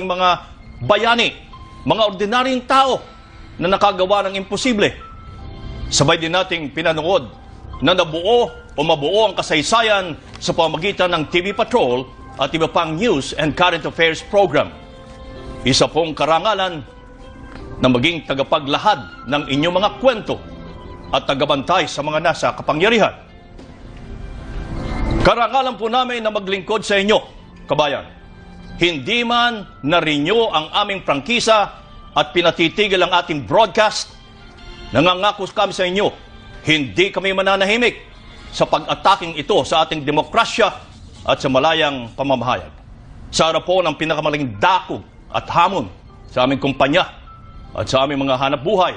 mga bayani, mga ordinaryong tao na nakagawa ng imposible. Sabay din nating pinanood na nabuo o mabuo ang kasaysayan sa pamamagitan ng TV Patrol at iba pang news and current affairs program. Isa pong karangalan na maging tagapaglahad ng inyong mga kwento at tagabantay sa mga nasa kapangyarihan. Karangalan po namin na maglingkod sa inyo, kabayan. Hindi man na-renew ang aming prangkisa at pinatitigil ang ating broadcast, nangangako kami sa inyo, hindi kami mananahimik sa pag-ataking ito sa ating demokrasya at sa malayang pamamahayag. Sa harap po ng pinakamaling dakog at hamon sa aming kumpanya at sa aming mga hanap buhay,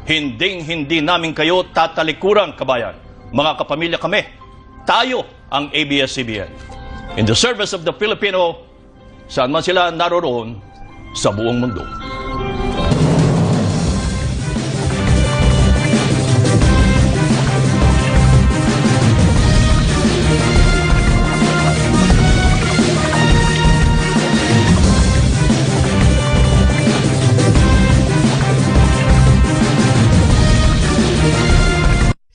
hindi namin kayo tatalikuran, kabayan. Mga kapamilya kami, tayo ang ABS-CBN. In the service of the Filipino, saan man sila naroroon sa buong mundo.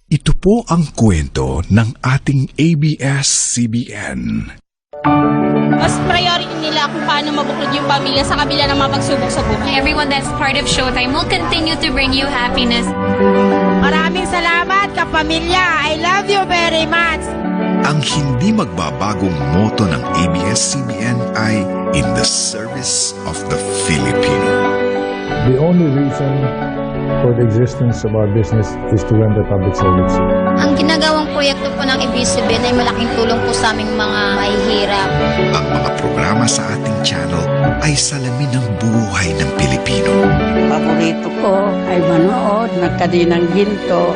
Ito po ang kwento ng ating ABS-CBN. Mas priority nila kung paano mabuklod yung pamilya sa kabila ng mga pagsubok sa buhay. Everyone that's part of Showtime will continue to bring you happiness. Maraming salamat, kapamilya. I love you very much. Ang hindi magbabagong motto ng ABS-CBN ay in the service of the Filipino. The only reason for the existence of our business is to render public service. Ang ginagawang proyekto po ng ABS-CBN ay malaking tulong po sa aming mga mahihirap. Ang mga programa sa ating channel ay salamin ng buhay ng Pilipino. Paborito ko ay manood ng Kadinang Ginto.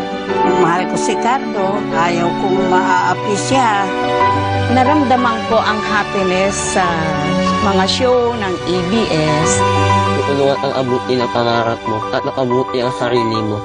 Mahal ko si Cardo. Ayaw kong maaapi siya. Naramdaman ko ang happiness sa mga show ng ABS. Tutulungan ang abuti ng pangarap mo at makabuti ang sarili mo.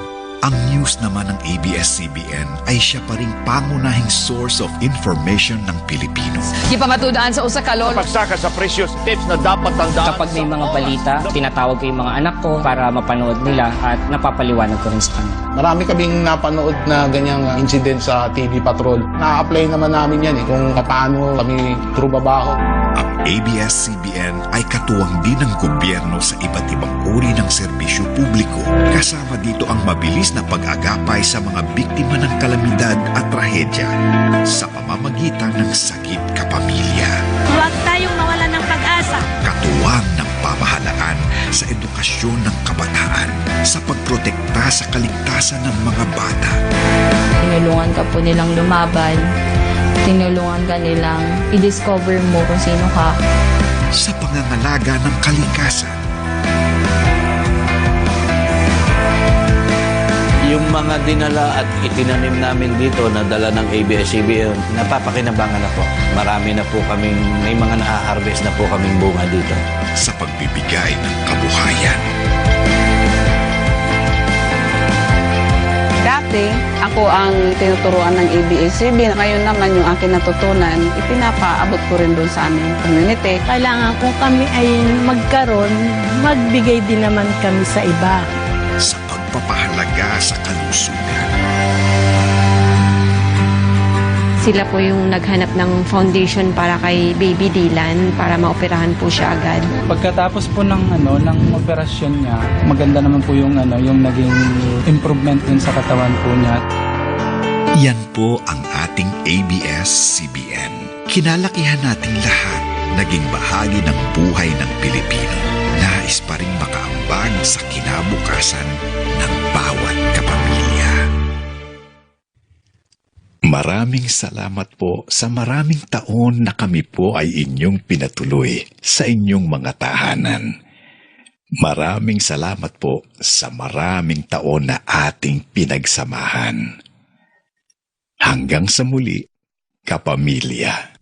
Ang news naman ng ABS-CBN ay siya pa ring pangunahing source of information ng Pilipino. Di pa matudaan sa usakalol. Pagsaka sa precious tips na dapat tandaan. Kapag may mga balita, tinatawag ko yung mga anak ko para mapanood nila at napapaliwanag ko rin sa kanila. Marami kaming napanood na ganyang incident sa TV Patrol. Na-apply naman namin yan kung paano kami trubabaho. Ang ABS-CBN ay katuwang din ng gobyerno sa iba't ibang uri ng serbisyo publiko. Kasama dito ang mabilis na pag-agapay sa mga biktima ng kalamidad at trahedya sa pamamagitan ng Sagip Kapamilya. Huwag tayong mawalan ng pag-asa. Katuwang ng pamahalaan sa edukasyon ng kabataan sa pagprotekta sa kaligtasan ng mga bata. Tinulungan ka po nilang lumaban. Tinulungan ka nilang i-discover mo kung sino ka. Sa pangangalaga ng kalikasan. Yung mga dinala at itinanim namin dito na dala ng ABS-CBN, napapakinabangan na po. Marami na po kaming, may mga na-harvest na po kaming bunga dito. Sa pagbibigay ng kabuhayan. Dati, ako ang tinuturuan ng ABS-CBN. Ngayon naman yung aking natutunan, ipinapaabot ko rin doon sa aming community. Kailangan kung kami ay magkaroon, magbigay din naman kami sa iba. Sa pagpapahalaga sa kalusugan. Sila po yung naghanap ng foundation para kay Baby Dylan para maoperahan po siya agad. Pagkatapos po ng operasyon niya, maganda naman po yung naging improvement din sa katawan po niya. Yan po ang ating ABS-CBN. Kinalakihan nating lahat, naging bahagi ng buhay ng Pilipino. Nais pa rin makaambag sa kinabukasan ng bawat kapamilya. Maraming salamat po sa maraming taon na kami po ay inyong pinatuloy sa inyong mga tahanan. Maraming salamat po sa maraming taon na ating pinagsamahan. Hanggang sa muli, kapamilya.